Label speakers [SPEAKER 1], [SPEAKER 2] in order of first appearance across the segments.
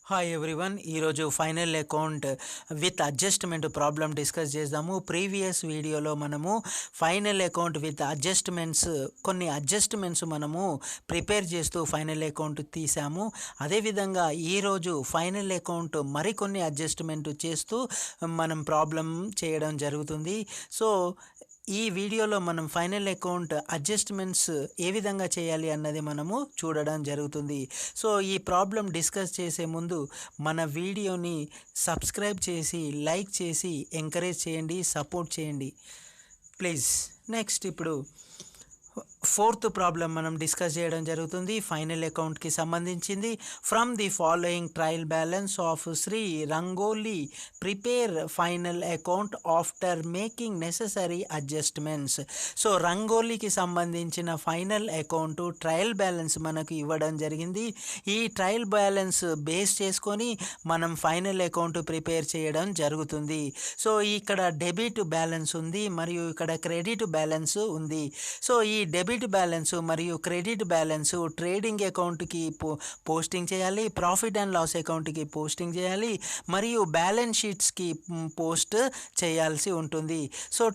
[SPEAKER 1] Hi everyone, ఈరోజు final account with adjustment problem discuss చేద్దాము. Previous వీడియోలో మనము ఫైనల్ అకౌంట్ విత్ కొన్ని అడ్జస్ట్మెంట్స్ మనము ప్రిపేర్ చేస్తూ ఫైనల్ అకౌంట్ తీసాము. అదేవిధంగా ఈరోజు ఫైనల్ అకౌంట్ మరికొన్ని అడ్జస్ట్మెంట్ చేస్తూ మనం ప్రాబ్లం చేయడం జరుగుతుంది. సో ఈ వీడియోలో మనం ఫైనల్ అకౌంట్ అడ్జస్ట్మెంట్స్ ఏ విధంగా చేయాలి అన్నది మనము చూడడం జరుగుతుంది. సో ఈ ప్రాబ్లం డిస్కస్ చేసే ముందు మన వీడియోని సబ్స్క్రైబ్ చేసి లైక్ చేసి ఎంకరేజ్ చేయండి, సపోర్ట్ చేయండి ప్లీజ్. నెక్స్ట్ ఇప్పుడు ఫోర్త్ ప్రాబ్లం మనం డిస్కస్ చేయడం జరుగుతుంది. ఫైనల్ అకౌంట్కి సంబంధించింది. From the following trial balance of Sri Rangoli prepare final account after making necessary adjustments. So రంగోలీకి సంబంధించిన ఫైనల్ అకౌంట్ ట్రయల్ బ్యాలెన్స్ మనకు ఇవ్వడం జరిగింది. ఈ ట్రయల్ బ్యాలెన్స్ బేస్ చేసుకొని మనం ఫైనల్ అకౌంట్ ప్రిపేర్ చేయడం జరుగుతుంది. సో ఇక్కడ డెబిట్ బ్యాలెన్స్ ఉంది మరియు ఇక్కడ క్రెడిట్ బ్యాలెన్స్ ఉంది. సో ఈ డెబిట్ బ్యాలెన్స్ మరియు క్రెడిట్ బ్యాలెన్స్ ట్రేడింగ్ అకౌంట్కి పోస్టింగ్ చేయాలి, ప్రాఫిట్ అండ్ లాస్ అకౌంట్కి పోస్టింగ్ చేయాలి మరియు బ్యాలెన్స్ షీట్స్కి పోస్ట్ చేయాల్సి ఉంటుంది. సో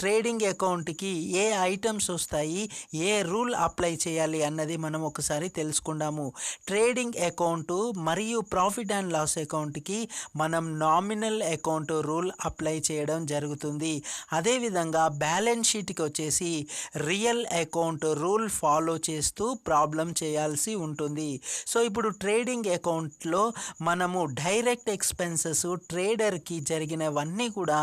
[SPEAKER 1] ట్రేడింగ్ అకౌంట్కి ఏ ఐటమ్స్ వస్తాయి, ఏ రూల్ అప్లై చేయాలి అన్నది మనం ఒకసారి తెలుసుకుందాము. ట్రేడింగ్ అకౌంట్ మరియు ప్రాఫిట్ అండ్ లాస్ అకౌంట్కి మనం నామినల్ అకౌంట్ రూల్ అప్లై చేయడం జరుగుతుంది. అదేవిధంగా బ్యాలెన్స్ షీట్కి వచ్చేసి రియల్ అకౌంట్ రూల్ ఫాలో చేస్తూ ప్రాబ్లం చేయాల్సి ఉంటుంది. సో ఇప్పుడు ట్రేడింగ్ అకౌంట్లో మనము డైరెక్ట్ ఎక్స్పెన్సెస్ ట్రేడర్కి జరిగినవన్నీ కూడా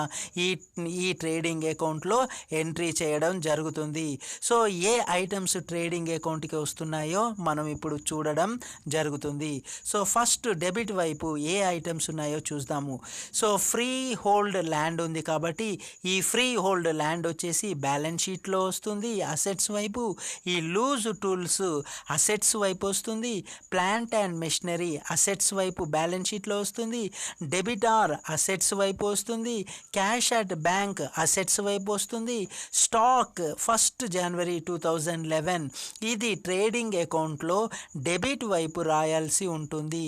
[SPEAKER 1] ఈ ట్రేడింగ్ అకౌంట్లో ఎంట్రీ చేయడం జరుగుతుంది. సో ఏ ఐటమ్స్ ట్రేడింగ్ అకౌంట్కి వస్తున్నాయో మనం ఇప్పుడు చూడడం జరుగుతుంది. సో ఫస్ట్ డెబిట్ వైపు ఏ ఐటమ్స్ ఉన్నాయో చూద్దాము. సో ఫ్రీ హోల్డ్ ల్యాండ్ ఉంది కాబట్టి ఈ ఫ్రీ హోల్డ్ ల్యాండ్ వచ్చేసి బ్యాలెన్స్ షీట్లో వస్తుంది అసెట్స్ వైపు. ఈ లూజ్ టూల్స్ అసెట్స్ వైపు వస్తుంది. ప్లాంట్ అండ్ మెషినరీ అసెట్స్ వైపు బ్యాలెన్స్ షీట్లో వస్తుంది. డెబిటార్ అసెట్స్ వైపు వస్తుంది. క్యాష్ అట్ బ్యాంక్ అసెట్స్ వైపు వస్తుంది. స్టాక్ 1 జనవరి 2011 ఇది ట్రేడింగ్ అకౌంట్లో డెబిట్ వైపు రాయాల్సి ఉంటుంది.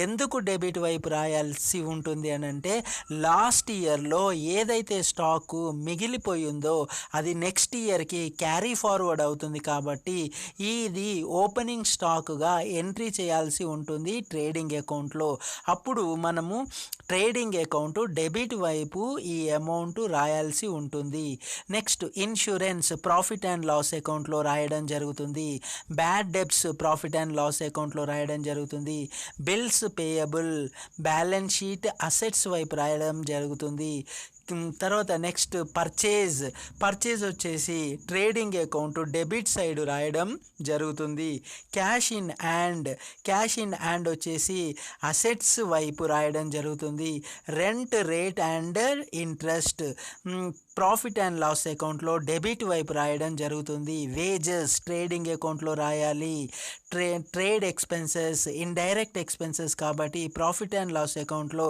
[SPEAKER 1] ఎందుకు డెబిట్ వైపు రాయాల్సి ఉంటుంది అని అంటే లాస్ట్ ఇయర్లో ఏదైతే స్టాకు మిగిలిపోయిందో అది నెక్స్ట్ ఇయర్కి క్యారీ ఫార్వర్డ్ అవుతుంది కాబట్టి ఇది ఓపెనింగ్ స్టాక్గా ఎంట్రీ చేయాల్సి ఉంటుంది ట్రేడింగ్ అకౌంట్లో. అప్పుడు మనము ట్రేడింగ్ అకౌంట్ డెబిట్ వైపు ఈ అమౌంట్ రాయాల్సి ఉంటుంది. Next insurance profit and loss అకౌంట్లో రాయడం జరుగుతుంది. Bad debts profit and loss అకౌంట్లో రాయడం జరుగుతుంది. Bills payable balance sheet assets వైపు రాయడం జరుగుతుంది. తర్వాత నెక్స్ట్ పర్చేజ్ వచ్చేసి ట్రేడింగ్ అకౌంట్ డెబిట్ సైడ్ రాయడం జరుగుతుంది. క్యాష్ ఇన్ హ్యాండ్ వచ్చేసి అసెట్స్ వైపు రాయడం జరుగుతుంది. Rent rate and interest profit and loss అకౌంట్లో డెబిట్ వైపు రాయడం జరుగుతుంది. వేజెస్ ట్రేడింగ్ అకౌంట్లో రాయాలి. ట్రేడ్ ఎక్స్పెన్సెస్ ఇండైరెక్ట్ ఎక్స్పెన్సెస్ కాబట్టి ప్రాఫిట్ అండ్ లాస్ అకౌంట్లో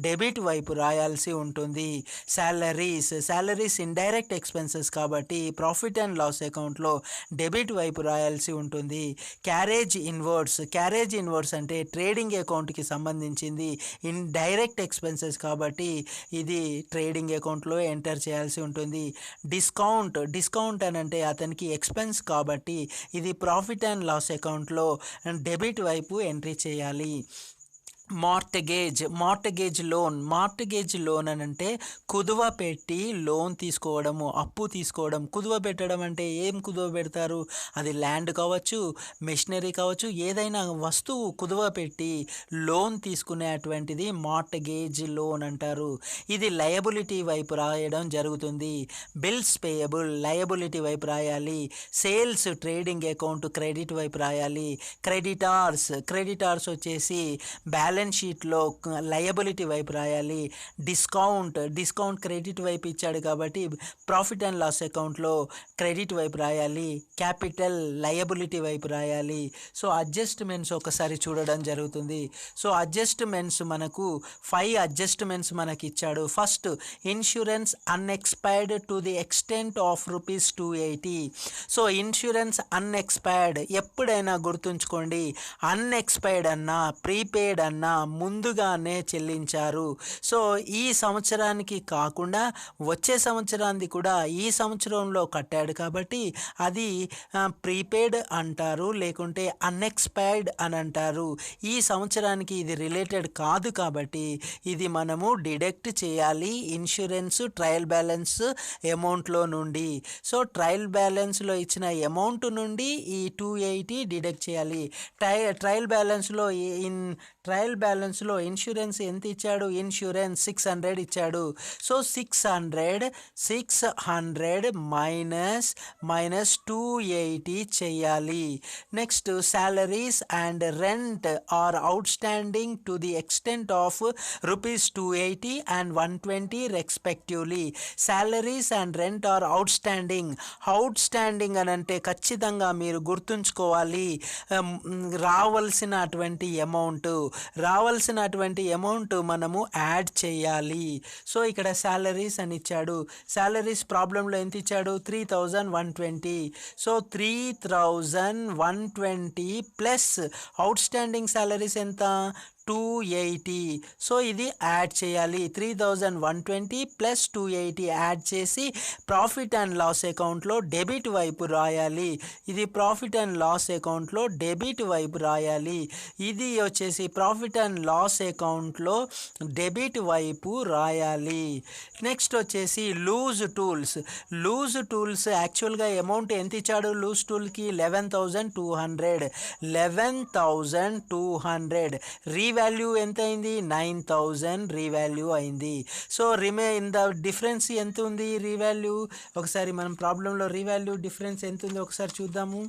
[SPEAKER 1] డెబిట్ వైపు రాయాల్సి ఉంటుంది. శాలరీస్ ఇండైరెక్ట్ ఎక్స్పెన్సెస్ కాబట్టి ప్రాఫిట్ అండ్ లాస్ అకౌంట్లో డెబిట్ వైపు రాయాల్సి ఉంటుంది. క్యారేజ్ ఇన్వర్డ్స్ అంటే ట్రేడింగ్ అకౌంట్కి సంబంధించింది ఇండైరెక్ట్ ఎక్స్పెన్సెస్ కాబట్టి ఇది ట్రేడింగ్ అకౌంట్లో ఎంటర్ చేయాల్సి ఉంటుంది. డిస్కౌంట్ అని అంటే అతనికి ఎక్స్పెన్స్ కాబట్టి ఇది ప్రాఫిట్ అండ్ లాస్ అకౌంట్లో డెబిట్ వైపు ఎంట్రీ చేయాలి. మార్టగేజ్ లోన్ అని అంటే కుదువ పెట్టి లోన్ తీసుకోవడము, అప్పు తీసుకోవడం. కుదువ పెట్టడం అంటే ఏం కుదువ పెడతారు? అది ల్యాండ్ కావచ్చు, మెషినరీ కావచ్చు, ఏదైనా వస్తువు కుదువ పెట్టి లోన్ తీసుకునేటువంటిది మార్టగేజ్ లోన్ అంటారు. ఇది లయబిలిటీ వైపు రాయడం జరుగుతుంది. బిల్స్ పేయబుల్ లయబిలిటీ వైపు రాయాలి. సేల్స్ ట్రేడింగ్ అకౌంట్ క్రెడిట్ వైపు రాయాలి. క్రెడిటార్స్ వచ్చేసి బ్యాలెన్స్ బ్యాలెన్స్ షీట్లో లయబిలిటీ వైపు రాయాలి. డిస్కౌంట్ క్రెడిట్ వైపు ఇచ్చాడు కాబట్టి ప్రాఫిట్ అండ్ లాస్ అకౌంట్లో క్రెడిట్ వైపు రాయాలి. క్యాపిటల్ లయబిలిటీ వైపు రాయాలి. సో అడ్జస్ట్మెంట్స్ ఒకసారి చూడడం జరుగుతుంది. సో అడ్జస్ట్మెంట్స్ మనకు 5 అడ్జస్ట్మెంట్స్ మనకి ఇచ్చాడు. First, insurance unexpired to the extent of ₹280. So insurance unexpired ఎప్పుడైనా గుర్తుంచుకోండి, అన్ఎక్స్పైర్డ్ అన్నా ప్రీపెయిడ్ అన్నా ముందుగానే చెల్లించారు. సో ఈ సంవత్సరానికి కాకుండా వచ్చే సంవత్సరానికి కూడా ఈ సంవత్సరంలో కట్టాడు కాబట్టి అది ప్రీపెయిడ్ అంటారు, లేకుంటే అన్ఎక్స్పైర్డ్ అని అంటారు. ఈ సంవత్సరానికి ఇది రిలేటెడ్ కాదు కాబట్టి ఇది మనము డిడక్ట్ చేయాలి ఇన్సూరెన్స్ ట్రయల్ బ్యాలెన్స్ అమౌంట్లో నుండి. సో ట్రయల్ బ్యాలెన్స్లో ఇచ్చిన అమౌంట్ నుండి ఈ 280 డిడక్ట్ చేయాలి. ట్రయల్ బ్యాలెన్స్లో ఇన్సూరెన్స్ ఎంత ఇచ్చాడు? ఇన్సూరెన్స్ 600 ఇచ్చాడు. సో 600 మైనస్ 280 చేయాలి. Next, salaries and rent are out standing to the extent of ₹280 and 120 respectively. Salaries and rent are out standing అని అంటే ఖచ్చితంగా మీరు గుర్తుంచుకోవాలి, రావాల్సినటువంటి అమౌంట్ మనము యాడ్ చేయాలి. సో ఇక్కడ సాలరీస్ అని ఇచ్చాడు. సాలరీస్ ప్రాబ్లంలో ఎంత ఇచ్చాడు? 3120. So 3120 plus out standing salaries ఎంత? 280. సో ఇది యాడ్ చేయాలి. 3120 ప్లస్ 280 యాడ్ చేసి ప్రాఫిట్ అండ్ లాస్ అకౌంట్లో డెబిట్ వైపు రాయాలి. ఇది ప్రాఫిట్ అండ్ లాస్ అకౌంట్లో డెబిట్ వైపు రాయాలి. ఇది వచ్చేసి ప్రాఫిట్ అండ్ లాస్ అకౌంట్లో డెబిట్ వైపు రాయాలి. నెక్స్ట్ వచ్చేసి లూజ్ టూల్స్ యాక్చువల్గా అమౌంట్ ఎంత ఇచ్చాడు? లూజ్ టూల్కి 11,200 రీవాల్యూ ఎంత అయింది? 9,000 రీవాల్యూ అయింది. సో డిఫరెన్స్ ఎంత ఉంది? రీవాల్యూ ఒకసారి మనం ప్రాబ్లంలో రీవాల్యూ డిఫరెన్స్ ఎంత ఉంది ఒకసారి చూద్దాము.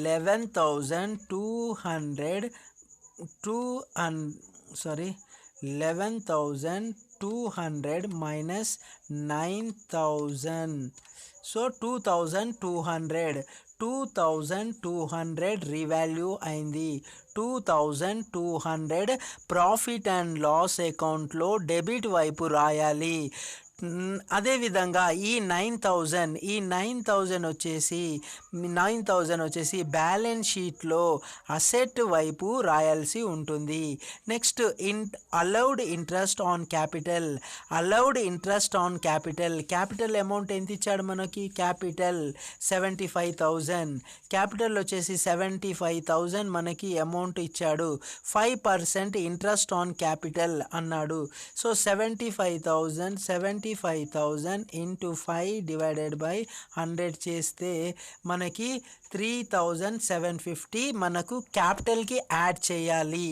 [SPEAKER 1] 11,200 minus 9,000. సో 2,200 రీవాల్యూ అయింది. 2,200 ప్రాఫిట్ అండ్ లాస్ అకౌంట్లో డెబిట్ వైపు రాయాలి. అదేవిధంగా ఈ 9,000 వచ్చేసి బ్యాలెన్స్ షీట్లో అసెట్ వైపు రాయాల్సి ఉంటుంది. Next, allowed interest on capital amount ఎంత ఇచ్చాడు మనకి? క్యాపిటల్ 75,000. క్యాపిటల్ వచ్చేసి 75,000 మనకి అమౌంట్ ఇచ్చాడు. 5% ఇంట్రెస్ట్ ఆన్ క్యాపిటల్ అన్నాడు. సో 75,000 into 5 divided by 100 చేస్తే మనకి 3,750 మనకు క్యాపిటల్కి యాడ్ చేయాలి.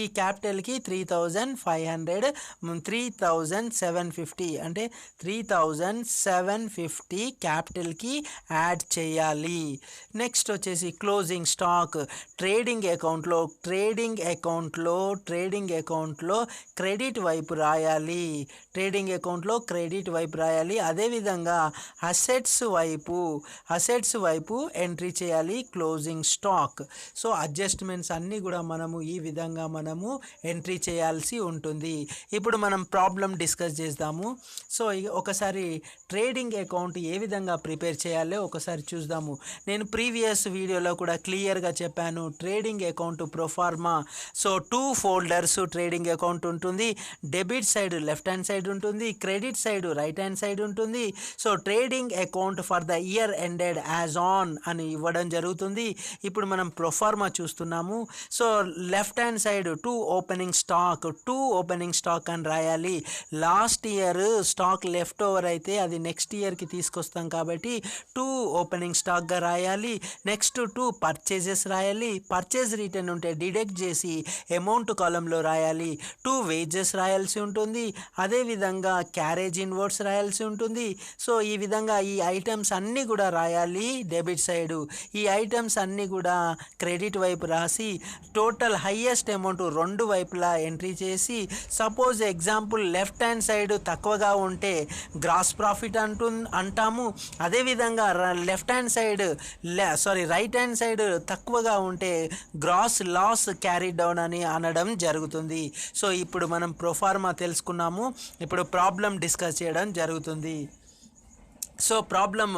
[SPEAKER 1] ఈ క్యాపిటల్కి 3,750 అంటే 3,750 క్యాపిటల్కి యాడ్ చేయాలి. నెక్స్ట్ వచ్చేసి క్లోజింగ్ స్టాక్. ట్రేడింగ్ అకౌంట్లో క్రెడిట్ వైపు రాయాలి. అదేవిధంగా అసెట్స్ వైపు ఎంట్రీ చేయాలి క్లోజింగ్ స్టాక్. సో అడ్జస్ట్మెంట్స్ అన్నీ కూడా మనము ఈ విధంగా ఎంట్రీ చేయాల్సి ఉంటుంది. ఇప్పుడు మనం ప్రాబ్లం డిస్కస్ చేద్దాము. సో ఒకసారి ట్రేడింగ్ అకౌంట్ ఏ విధంగా ప్రిపేర్ చేయాలో ఒకసారి చూద్దాము. నేను ప్రీవియస్ వీడియోలో కూడా క్లియర్గా చెప్పాను. Trading account proforma. So 2 folders trading account ఉంటుంది. Debit side left hand side ఉంటుంది, credit side right hand side ఉంటుంది. So trading account for the year ended as on అని ఇవ్వడం జరుగుతుంది. ఇప్పుడు మనం ప్రొఫార్మా చూస్తున్నాము. So left hand side 2 opening stock అని రాయాలి. Last year stock left over అయితే అది నెక్స్ట్ ఇయర్కి తీసుకొస్తాం కాబట్టి 2 ఓపెనింగ్ స్టాక్గా రాయాలి. నెక్స్ట్ 2 పర్చేజెస్ రాయాలి. పర్చేజ్ రిటర్న్ ఉంటే డిడక్ట్ చేసి అమౌంట్ కాలంలో రాయాలి. 2 వేజెస్ రాయాల్సి ఉంటుంది. అదేవిధంగా క్యారేజ్ క్యారేజ్ ఇన్వర్డ్స్ రాయాల్సి ఉంటుంది. సో ఈ విధంగా ఈ ఐటమ్స్ అన్నీ కూడా రాయాలి డెబిట్ సైడు. ఈ ఐటమ్స్ అన్నీ కూడా క్రెడిట్ వైపు రాసి టోటల్ హైయెస్ట్ అమౌంట్ రెండు వైపులా ఎంట్రీ చేసి, suppose example left hand side తక్కువగా ఉంటే గ్రాస్ ప్రాఫిట్ అంటాము. అదేవిధంగా left hand side right hand side తక్కువగా ఉంటే గ్రాస్ లాస్ క్యారీ డౌన్ అని అనడం జరుగుతుంది. సో ఇప్పుడు మనం ప్రొఫార్మా తెలుసుకున్నాము, ఇప్పుడు ప్రాబ్లం డిస్కస్ చేయడం జరుగుతుంది. సో ప్రాబ్లమ్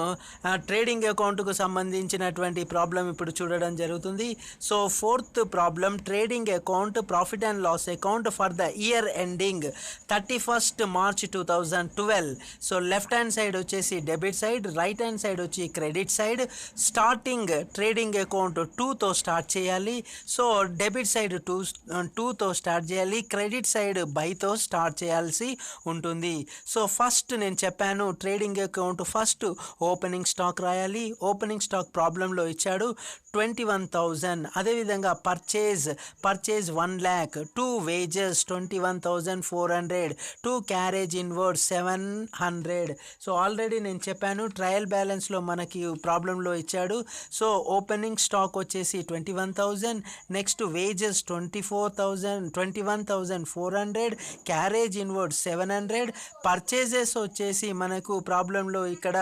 [SPEAKER 1] ట్రేడింగ్ అకౌంట్కు సంబంధించినటువంటి ప్రాబ్లం ఇప్పుడు చూడడం జరుగుతుంది. So fourth problem, trading account profit and loss account for the year ending 31st March 2012. So left hand side వచ్చేసి debit side, right hand side వచ్చి credit side. Starting trading account 2తో start చేయాలి. So debit side 2తో start చేయాలి, credit side బైతో start చేయాల్సి ఉంటుంది. So first నేను చెప్పాను trading account first opening stock రాయాలి. ఓపెనింగ్ స్టాక్ ప్రాబ్లంలో ఇచ్చాడు 21,000. అదేవిధంగా purchase 1 lakh, 2 wages 21,400, 2 carriage inward 700. So already నేను చెప్పాను ట్రయల్ బ్యాలెన్స్లో మనకి ప్రాబ్లంలో ఇచ్చాడు. సో ఓపెనింగ్ స్టాక్ వచ్చేసి 21,000, next wages 21,400, carriage inward 700, purchases వచ్చేసి మనకు ప్రాబ్లంలో ఇక్కడ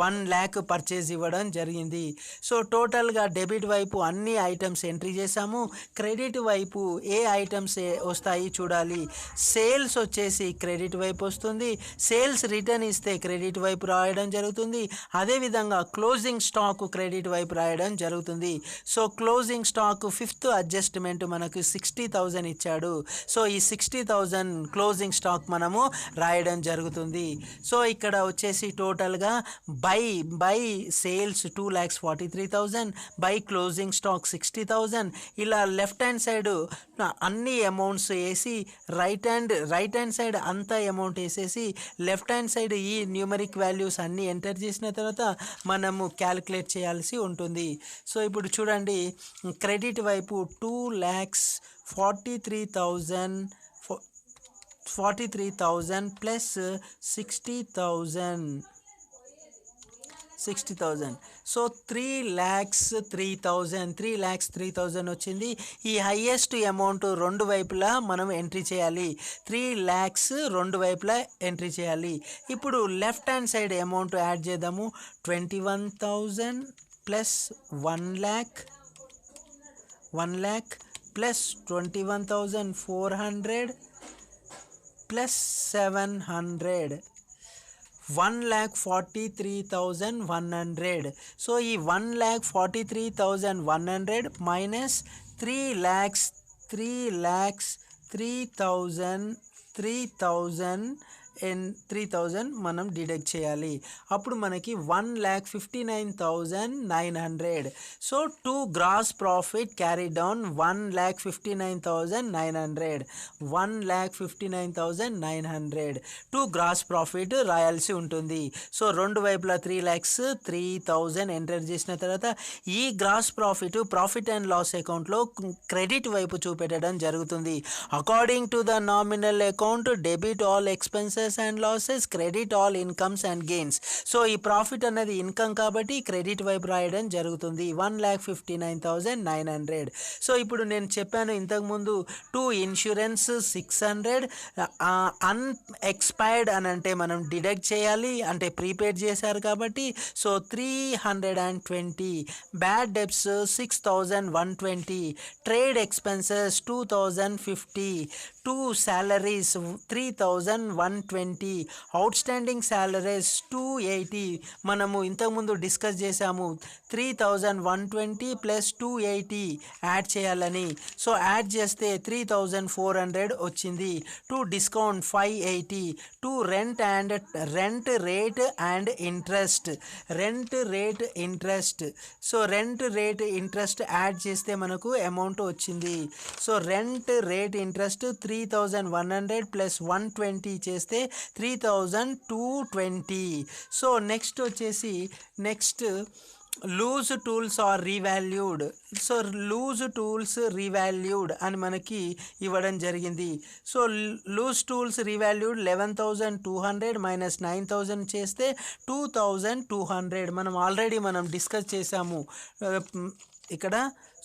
[SPEAKER 1] 1 lakh పర్చేజ్ ఇవ్వడం జరిగింది. సో టోటల్గా డెబిట్ వైపు అన్ని ఐటమ్స్ ఎంట్రీ చేసాము. క్రెడిట్ వైపు ఏ ఐటమ్స్ వస్తాయి చూడాలి. సేల్స్ వచ్చేసి క్రెడిట్ వైపు వస్తుంది, సేల్స్ రిటర్న్ ఇస్తే క్రెడిట్ వైపు రాయడం జరుగుతుంది. అదేవిధంగా క్లోజింగ్ స్టాక్ క్రెడిట్ వైపు రాయడం జరుగుతుంది. So closing stock 5th adjustment మనకు 60,000 ఇచ్చాడు. సో ఈ 60,000 క్లోజింగ్ స్టాక్ మనము రాయడం జరుగుతుంది. సో ఇక్కడ వచ్చేసి టోటల్గా by sales 2,43,000, by closing stock 60,000. ఇలా లెఫ్ట్ హ్యాండ్ సైడ్ అన్ని అమౌంట్స్ వేసి రైట్ హ్యాండ్ సైడ్ అంత అమౌంట్ వేసేసి లెఫ్ట్ హ్యాండ్ సైడ్ ఈ న్యూమరిక్ వాల్యూస్ అన్నీ ఎంటర్ చేసిన తర్వాత మనము క్యాలిక్యులేట్ చేయాల్సి ఉంటుంది. సో ఇప్పుడు చూడండి క్రెడిట్ వైపు 2,43,000 ప్లస్ 60,000. సో 3,03,000 వచ్చింది. ఈ హైయెస్ట్ అమౌంట్ రెండు వైపులా మనం ఎంట్రీ చేయాలి. 3 lakhs రెండు వైపులా ఎంట్రీ చేయాలి. ఇప్పుడు left hand side amount add చేద్దాము. 21,000 plus 1 lakh plus 21,400 plus 700, 1,43,100. So ఈ 1,43,100 మైనస్ 3,00,000 మనం డిడక్ట్ చేయాలి. అప్పుడు మనకి 1,59,900. So 2 gross profit carry down 1,59,900, 2 gross profit రాయాల్సి ఉంటుంది. సో రెండు వైపులా 3,03,000 ఎంటర్ చేసిన తర్వాత ఈ గ్రాస్ ప్రాఫిట్ అండ్ లాస్ అకౌంట్లో క్రెడిట్ వైపు చూపెట్టడం జరుగుతుంది. According to the nominal account debit all expenses and losses, credit all incomes and gains. So ఈ ప్రాఫిట్ అనేది ఇన్కమ్ కాబట్టి క్రెడిట్ వైపు రాయడం జరుగుతుంది 1,59,900. సో ఇప్పుడు నేను చెప్పాను ఇంతకుముందు 2 ఇన్సూరెన్స్ 600, అన్ఎక్స్పైర్డ్ అని అంటే మనం డిడక్ట్ చేయాలి, అంటే ప్రీపేడ్ చేశారు కాబట్టి. So 320, bad debts 6,120, trade expenses 2,050, 2 salaries 3,120, outstanding salaries 280. మనము ఇంతకుముందు డిస్కస్ చేసాము 3,120 ప్లస్ 280 యాడ్ చేయాలని. సో యాడ్ చేస్తే 3,400 వచ్చింది. 2 discount 580, 2 rent rate and interest. So rent rate interest add చేస్తే మనకు అమౌంట్ వచ్చింది. So rent rate interest 3,100 plus 120 చేస్తే 3,220. So next loose tools are revalued. So loose tools revalued అని మనకి ఇవ్వడం జరిగింది. So loose tools revalued 11,200 minus 9,000 చేస్తే 2,200 మనం ఆల్రెడీ డిస్కస్ చేసాము ఇక్కడ.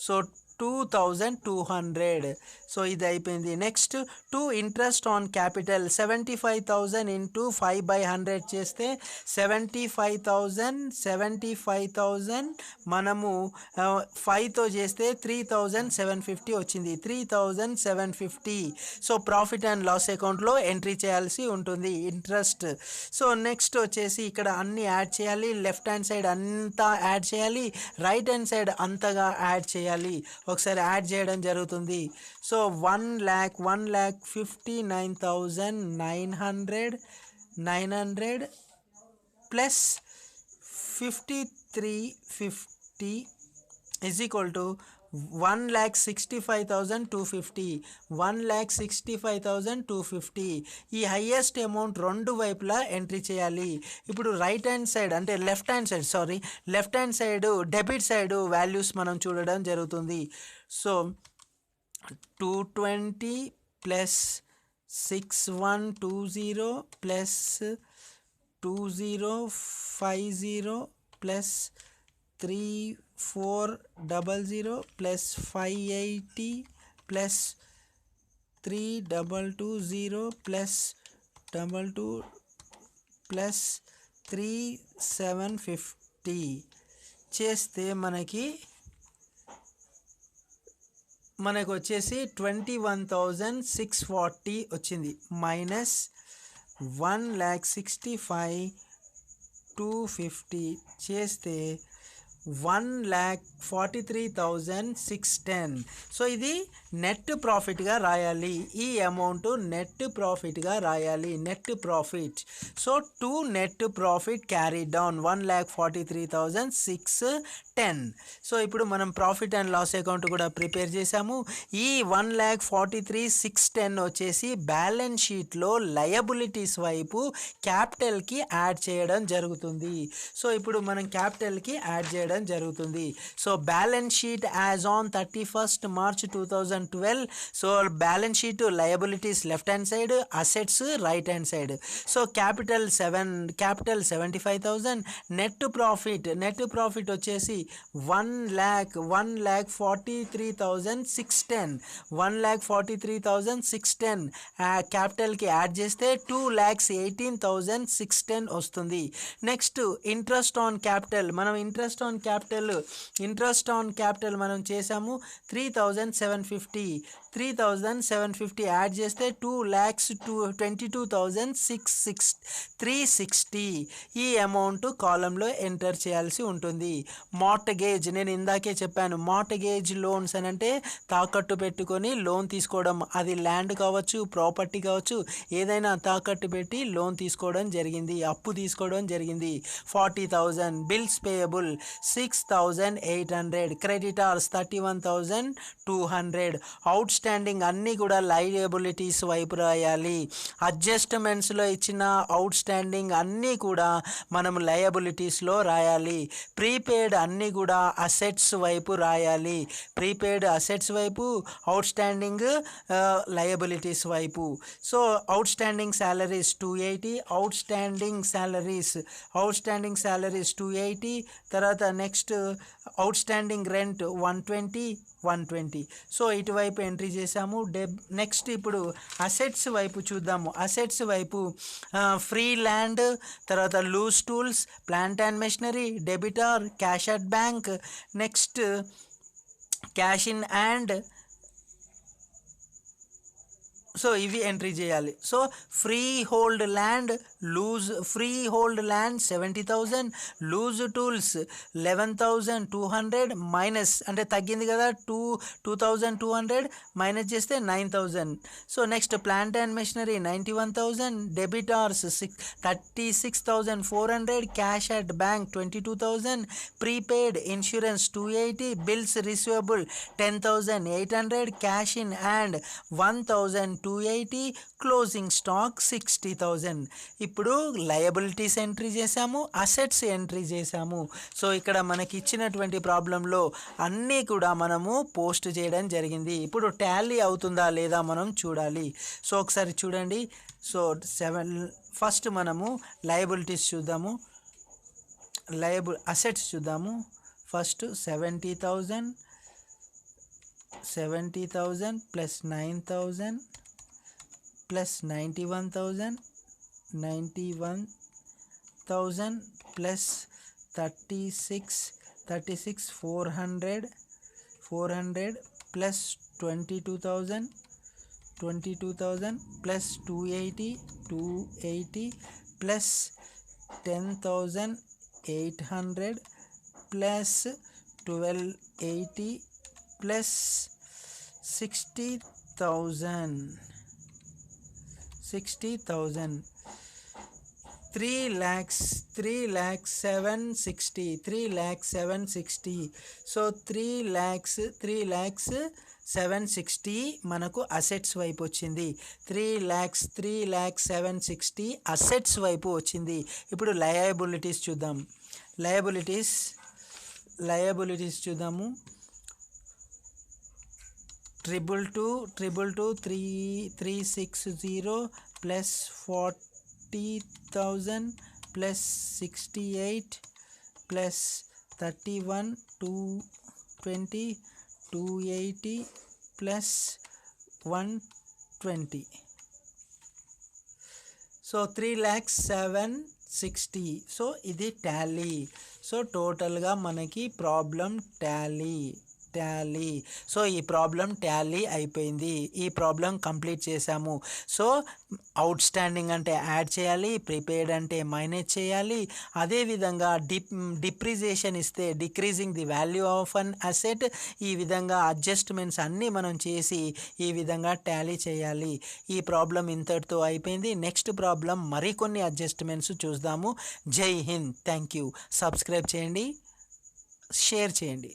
[SPEAKER 1] సో 2,200. సో ఇది అయిపోయింది. Next 2 interest on capital 75,000 into 5/100 చేస్తే 75,000 మనము 5తో చేస్తే 3,750 వచ్చింది. 3,750. సో ప్రాఫిట్ అండ్ లాస్ అకౌంట్లో ఎంట్రీ చేయాల్సి ఉంటుంది ఇంట్రెస్ట్. సో నెక్స్ట్ వచ్చేసి ఇక్కడ అన్ని యాడ్ చేయాలి. లెఫ్ట్ హ్యాండ్ సైడ్ అంతా యాడ్ చేయాలి, రైట్ హ్యాండ్ సైడ్ అంతగా యాడ్ చేయాలి. ఒకసారి యాడ్ చేయడం జరుగుతుంది. So 1,59,900 plus 5350 is equal to 1,65,250. 1,65,250. ఈ హైయెస్ట్ అమౌంట్ రెండు వైపులా ఎంట్రీ చేయాలి. ఇప్పుడు రైట్ హ్యాండ్ సైడ్ అంటే left hand side debit side values మనం చూడడం జరుగుతుంది. So 220 plus 6120 plus 2050 plus 3400 plus 580 plus 3220 plus 22 plus 3750 చేస్తే మనకు వచ్చేసి 21,640 వచ్చింది. మైనస్ 1,65,250 చేస్తే 1,43,610. సో ఇది నెట్ ప్రాఫిట్గా రాయాలి. ఈ అమౌంట్ నెట్ ప్రాఫిట్గా రాయాలి. Net profit. So to net profit carry down 1,43,610. So ఇప్పుడు మనం ప్రాఫిట్ అండ్ లాస్ అకౌంట్ కూడా ప్రిపేర్ చేసాము. ఈ 1,43,610 వచ్చేసి బ్యాలెన్స్ షీట్లో లయబిలిటీస్ వైపు క్యాపిటల్కి యాడ్ చేయడం జరుగుతుంది. సో ఇప్పుడు మనం క్యాపిటల్కి యాడ్ చేయడం జరుగుతుంది. So balance sheet as on 31st March 2012. So balance sheet liabilities left hand side, assets right hand side. So capital 75,000. Net profit వచ్చేసి 1,43,610. 1,43,610 క్యాపిటల్కి యాడ్ చేస్తే 2,18,610 వస్తుంది. Next interest on capital. మనం ఇంట్రెస్ట్ ఆన్ క్యాపిటల్ మనం చేసాము 3,750 add చేస్తే 2,22,360 ఈ amount కాలంలో ఎంటర్ చేయాల్సి ఉంటుంది. మార్టగేజ్ నేను ఇందాకే చెప్పాను. మార్టగేజ్ లోన్స్ అని అంటే తాకట్టు పెట్టుకొని లోన్ తీసుకోవడం. అది ల్యాండ్ కావచ్చు, ప్రాపర్టీ కావచ్చు, ఏదైనా తాకట్టు పెట్టి లోన్ తీసుకోవడం జరిగింది, అప్పు తీసుకోవడం జరిగింది. 40,000. Bills payable 6,800. Creditors 31,200. Out standing అన్నీ కూడా లయబిలిటీస్ వైపు రాయాలి. అడ్జస్ట్మెంట్స్లో ఇచ్చిన అవుట్ స్టాండింగ్ అన్నీ కూడా మనం లయబిలిటీస్లో రాయాలి. ప్రీపెయిడ్ అన్నీ కూడా అసెట్స్ వైపు రాయాలి. ప్రీపెయిడ్ అసెట్స్ వైపు, అవుట్ స్టాండింగ్ లయబిలిటీస్ వైపు. So outstanding salaries 280. Outstanding salaries 280. తర్వాత next outstanding rent 120. So ఇటువైపు ఎంట్రీ చేసాము. నెక్స్ట్ ఇప్పుడు అసెట్స్ వైపు చూద్దాము. అసెట్స్ వైపు ఫ్రీ ల్యాండ్, తర్వాత loose tools, plant and machinery, debtor, cash at bank, next cash in hand. So ఇవి entry చేయాలి. So freehold land 70,000. Loose tools 11,200 minus అంటే తగ్గింది కదా 2,200 మైనస్ చేస్తే 9,000. So next plant and machinery 91,000. Debtors 36,400. Cash at bank 22,000. Prepaid insurance 280. Bills receivable 10,800. Cash in and 1,200. 280, closing stock 60,000. ఇప్పుడు liabilities entry చేసాము, assets entry చేసాము. So ఇక్కడ మనకి ఇచ్చినటువంటి ప్రాబ్లంలో అన్నీ కూడా మనము పోస్ట్ చేయడం జరిగింది. ఇప్పుడు టాలీ అవుతుందా లేదా మనం చూడాలి. సో ఒకసారి చూడండి. సో ఫస్ట్ మనము లయబిలిటీస్ చూద్దాము, అసెట్స్ చూద్దాము. First 70,000 plus 9,000 plus 91,000 plus 36 400 plus 22,000 plus 280 plus 10,800 plus 1280 plus 60,000 3,760. So 3,760 మనకు అసెట్స్ వైపు వచ్చింది. 3,760 అసెట్స్ వైపు వచ్చింది. ఇప్పుడు లయబిలిటీస్ చూద్దాం. లయబిలిటీస్ చూద్దాము. 360 plus 40,000 plus 68 plus 31 220 280 plus 120. So 3,760. So ఇది టాలీ. సో టోటల్గా మనకి ప్రాబ్లం టాలీ. సో ఈ ప్రాబ్లం టాలీ అయిపోయింది. ఈ ప్రాబ్లం కంప్లీట్ చేసాము. సో అవుట్ స్టాండింగ్ అంటే యాడ్ చేయాలి, ప్రిపేర్డ్ అంటే మైనస్ చేయాలి. అదేవిధంగా డిప్రిసియేషన్ ఇస్తే decreasing the value of an asset. ఈ విధంగా అడ్జస్ట్మెంట్స్ అన్నీ మనం చేసి ఈ విధంగా టాలీ చేయాలి. ఈ ప్రాబ్లం ఇంతటితో అయిపోయింది. నెక్స్ట్ ప్రాబ్లం మరికొన్ని అడ్జస్ట్మెంట్స్ చూద్దాము. Jai Hind. Thank you. Subscribe చేయండి, షేర్ చేయండి.